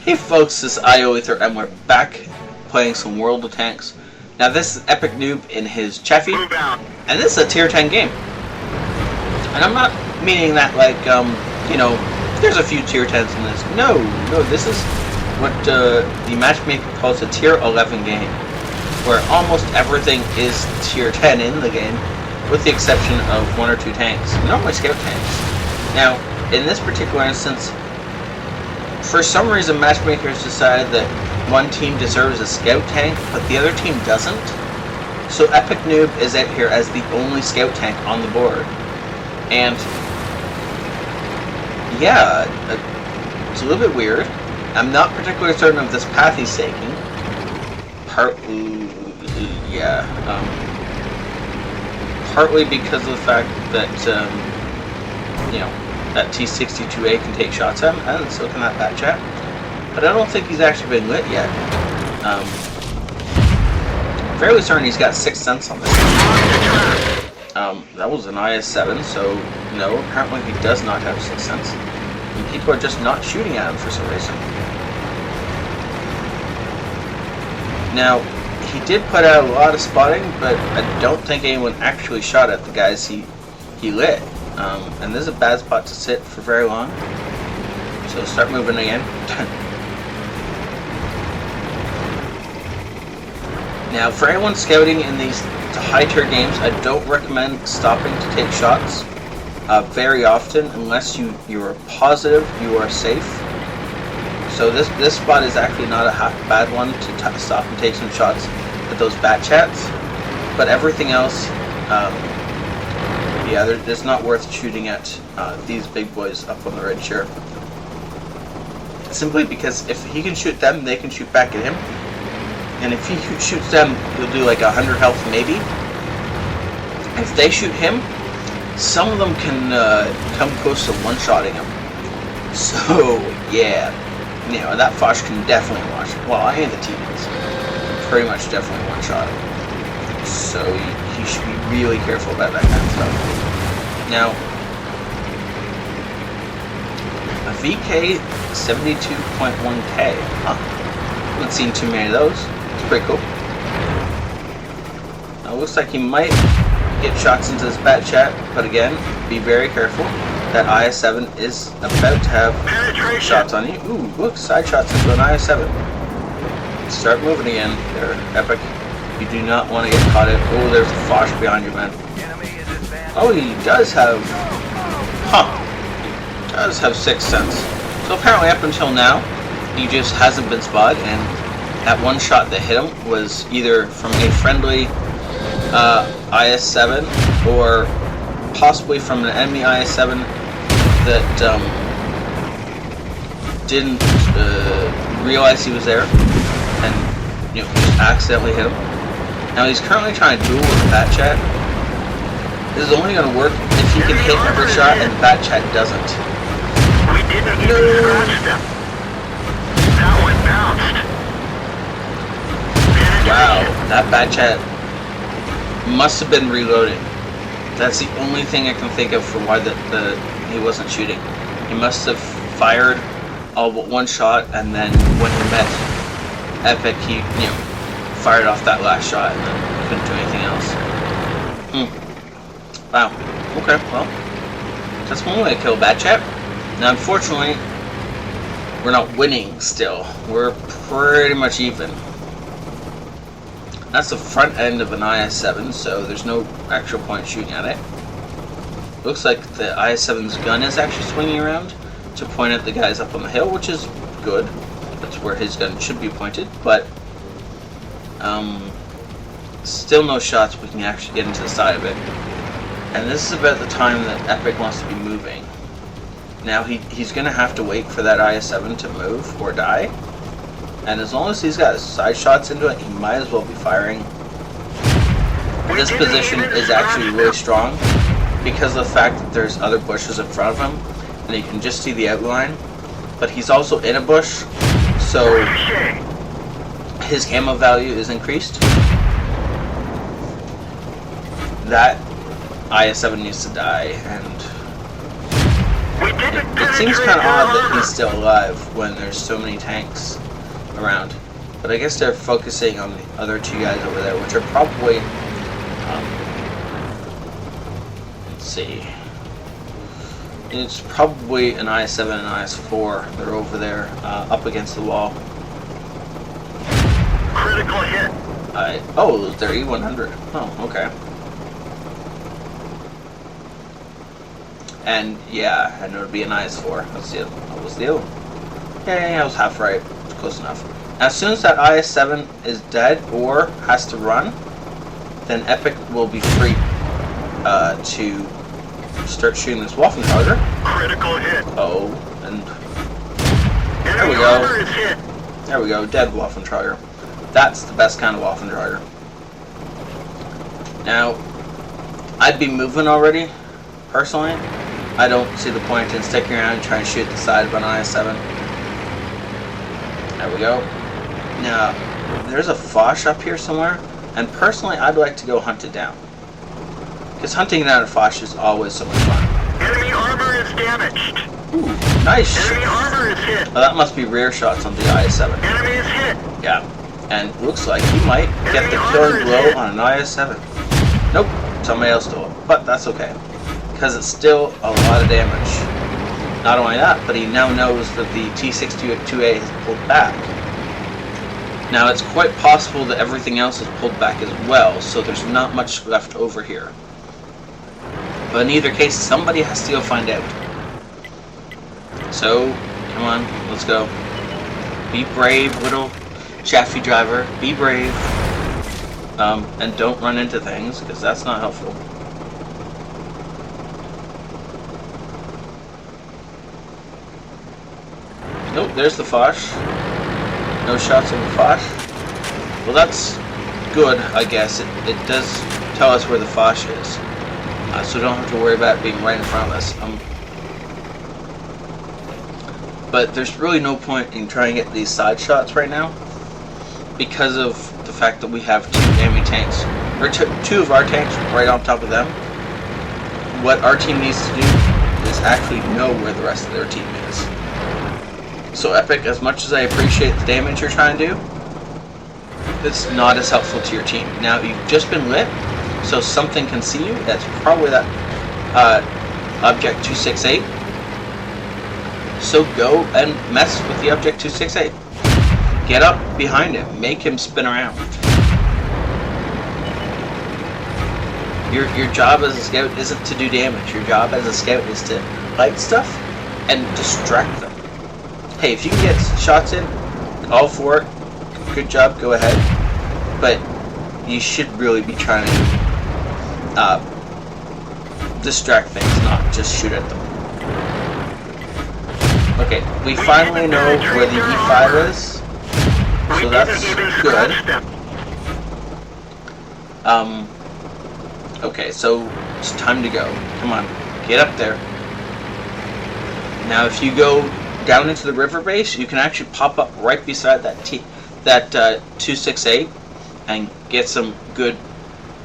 Hey folks, this is ioethertv and we're back playing some World of Tanks. Now this is EpicNewb in his chaffee, and this is a tier 10 game. And I'm not meaning that like, you know, there's a few tier 10s in this. No, this is what the matchmaker calls a tier 11 game, where almost everything is tier 10 in the game, with the exception of one or two tanks, normally scout tanks. Now, in this particular instance, for some reason, matchmakers decided that one team deserves a scout tank, but the other team doesn't. So EpicNewb is out here as the only scout tank on the board. And yeah, it's a little bit weird. I'm not particularly certain of this path he's taking. Partly because of the fact that, you know, that T-62A can take shots at him, and so can that Batchat. But I don't think he's actually been lit yet. Fairly certain he's got 6th Sense on this. That was an IS-7, so no, apparently he does not have 6th Sense. And people are just not shooting at him for some reason. Now, he did put out a lot of spotting, but I don't think anyone actually shot at the guys he lit. And this is a bad spot to sit for very long, so start moving again. Now, for anyone scouting in these high tier games, I don't recommend stopping to take shots very often unless you are positive you are safe. So this spot is actually not a bad one to stop and take some shots at those Batchats, but everything else, yeah, it's not worth shooting at these big boys up on the ridge here. Simply because if he can shoot them, they can shoot back at him. And if he shoots them, he'll do like 100 health maybe. If they shoot him, some of them can come close to one-shotting him. So, yeah. You know, that Foch can definitely watch. Well, any of the teammates pretty much definitely one-shot him. So he should be really careful about that kind of stuff. Now, a VK 72.1K. Huh. Haven't seen too many of those. It's pretty cool. Now, it looks like he might get shots into this Batchat, but again, be very careful. That IS-7 is about to have shots on you. Ooh, look, side shots into an IS-7. Start moving again. There, Epic. You do not want to get caught in. Oh, there's a Foch behind you, man. Oh, he does have... does have 6th Sense. So apparently up until now, he just hasn't been spotted, and that one shot that hit him was either from a friendly IS-7 or possibly from an enemy IS-7 that didn't realize he was there and, you know, just accidentally hit him. Now he's currently trying to duel with the Batchat. This is only going to work if he can hit every shot and the Batchat doesn't. We didn't even scratch them. That one bounced. Wow, that Batchat must have been reloading. That's the only thing I can think of for why he wasn't shooting. He must have fired all but one shot, and then when he met Epic, he, you know, fired off that last shot and then couldn't do anything else. Wow. Okay, well, that's one way to kill a Batchat. Now, unfortunately, we're not winning still. We're pretty much even. That's the front end of an IS-7, so there's no actual point shooting at it. Looks like the IS-7's gun is actually swinging around to point at the guys up on the hill, which is good. That's where his gun should be pointed, but still no shots we can actually get into the side of it. And this is about the time that Epic wants to be moving. Now he's going to have to wait for that IS-7 to move or die. And as long as he's got side shots into it, he might as well be firing. This position is actually really strong because of the fact that there's other bushes in front of him and you can just see the outline. But he's also in a bush, so his camo value is increased. That IS-7 needs to die, and It seems kind of odd that he's still alive when there's so many tanks around. But I guess they're focusing on the other two guys over there, which are probably... let's see. It's probably an IS-7 and IS-4. They're over there, up against the wall. Critical hit. Oh, they're E-100. Oh, okay. And yeah, I know it'd be an IS-4. That's the other. What was the other one? Yeah, I was half right. Close enough. As soon as that IS-7 is dead or has to run, then Epic will be free to start shooting this Waffentrager. Critical hit. Oh, and there we go. There we go. Dead Waffentrager. That's the best kind of Waffentrager. Now, I'd be moving already, personally. I don't see the point in sticking around and trying to shoot the side of an IS-7. There we go. Now, there's a Foch up here somewhere, and personally, I'd like to go hunt it down. Because hunting down a Foch is always so much fun. Enemy armor is damaged. Ooh, nice. Enemy armor is hit. Oh, that must be rear shots on the IS-7. Enemy is hit. Yeah, and looks like he might get the killing blow on an IS-7. Nope, somebody else stole it, but that's okay. Because it's still a lot of damage. Not only that, but he now knows that the T-62A has pulled back. Now, it's quite possible that everything else is pulled back as well, so there's not much left over here. But in either case, somebody has to go find out. So, come on, let's go. Be brave, little chaffee driver. Be brave. And don't run into things, because that's not helpful. Nope, there's the Foch. No shots on the Foch. Well, that's good, I guess. It does tell us where the Foch is. So don't have to worry about it being right in front of us. But there's really no point in trying to get these side shots right now because of the fact that we have two enemy tanks, or two of our tanks right on top of them. What our team needs to do is actually know where the rest of their team is. So Epic, as much as I appreciate the damage you're trying to do, it's not as helpful to your team. Now, you've just been lit, so something can see you. That's probably that Object 268. So go and mess with the Object 268. Get up behind him. Make him spin around. Your job as a scout isn't to do damage. Your job as a scout is to light stuff and distract them. Hey, if you can get shots in, all for it. Good job, go ahead. But you should really be trying to distract things, not just shoot at them. Okay, we finally know where the E5 is, so that's good. Okay, so it's time to go. Come on, get up there. Now, if you go down into the river base, you can actually pop up right beside that 268 and get some good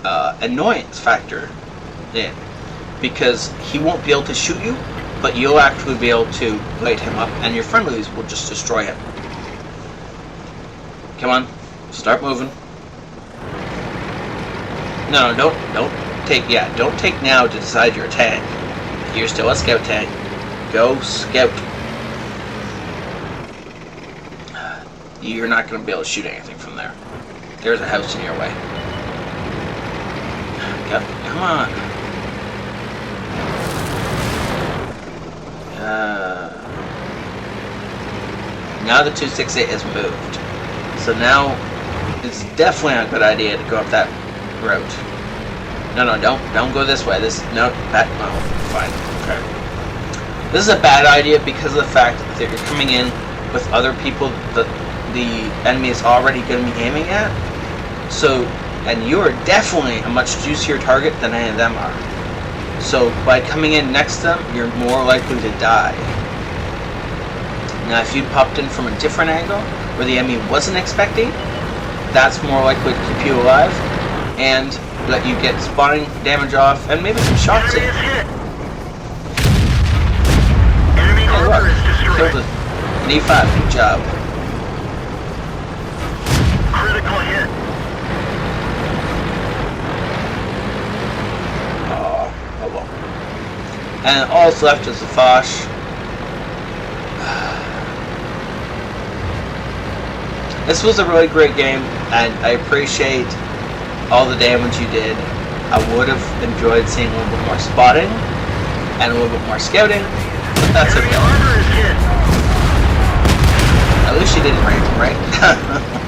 annoyance factor in, because he won't be able to shoot you, but you'll actually be able to light him up, and your friendlies will just destroy him. Come on, start moving. No, don't take now to decide you're a tank. You're still a scout tank. Go scout. You're not going to be able to shoot anything from there. There's a house in your way. Come on. Now the 268 has moved. So now it's definitely a good idea to go up that road. No, don't go this way. Fine. Okay. This is a bad idea because of the fact that you're coming in with other people that the enemy is already going to be aiming at. So, and you are definitely a much juicier target than any of them are. So by coming in next to them, you're more likely to die. Now, if you popped in from a different angle where the enemy wasn't expecting, that's more likely to keep you alive and let you get spawning damage off and maybe some shots in. armor is destroyed. Killed an E5. Good job. Critical hit. Oh well. And all that's left is the Foch. This was a really great game, and I appreciate all the damage you did. I would have enjoyed seeing a little bit more spotting and a little bit more scouting, but that's Enemy okay. armor is hit. At least you didn't rank him, right?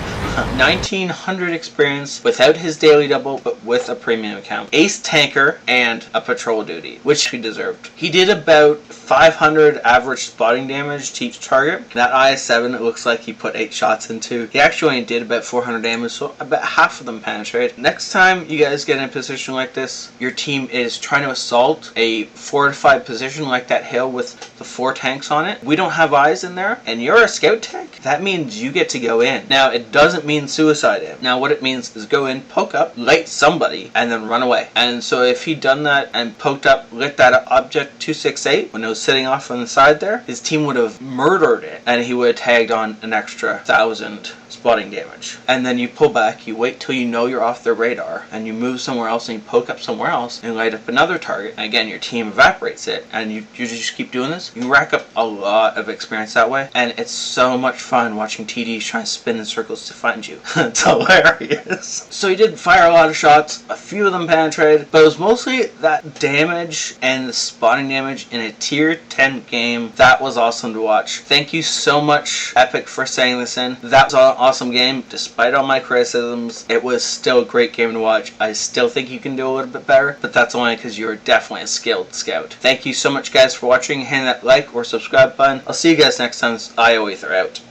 1900 experience without his daily double, but with a premium account. Ace tanker and a patrol duty, which he deserved. He did about 500 average spotting damage to each target. That IS-7, it looks like he put 8 shots into. He actually only did about 400 damage, so about half of them penetrate. Next time you guys get in a position like this, your team is trying to assault a fortified position like that hill with the 4 tanks on it. We don't have eyes in there, and you're a scout tank. That means you get to go in. Now, it doesn't mean suicide him. Now, what it means is go in, poke up, light somebody, and then run away. And so if he'd done that and poked up, lit that object 268 when it was sitting off on the side there, his team would have murdered it, and he would have tagged on an extra 1,000 spotting damage. And then you pull back, you wait till you know you're off their radar, and you move somewhere else and you poke up somewhere else and light up another target. And again, your team evaporates it, and you just keep doing this. You rack up a lot of experience that way, and it's so much fun watching TDs trying to spin in circles to find you. It's hilarious. So he did fire a lot of shots, a few of them penetrated, but it was mostly that damage and the spotting damage in a tier 10 game. That was awesome to watch. Thank you so much, Epic, for saying this in. That was an awesome game. Despite all my criticisms, it was still a great game to watch. I still think you can do a little bit better, but that's only because you're definitely a skilled scout. Thank you so much, guys, for watching. Hit that like or subscribe button. I'll see you guys next time. Ioether out.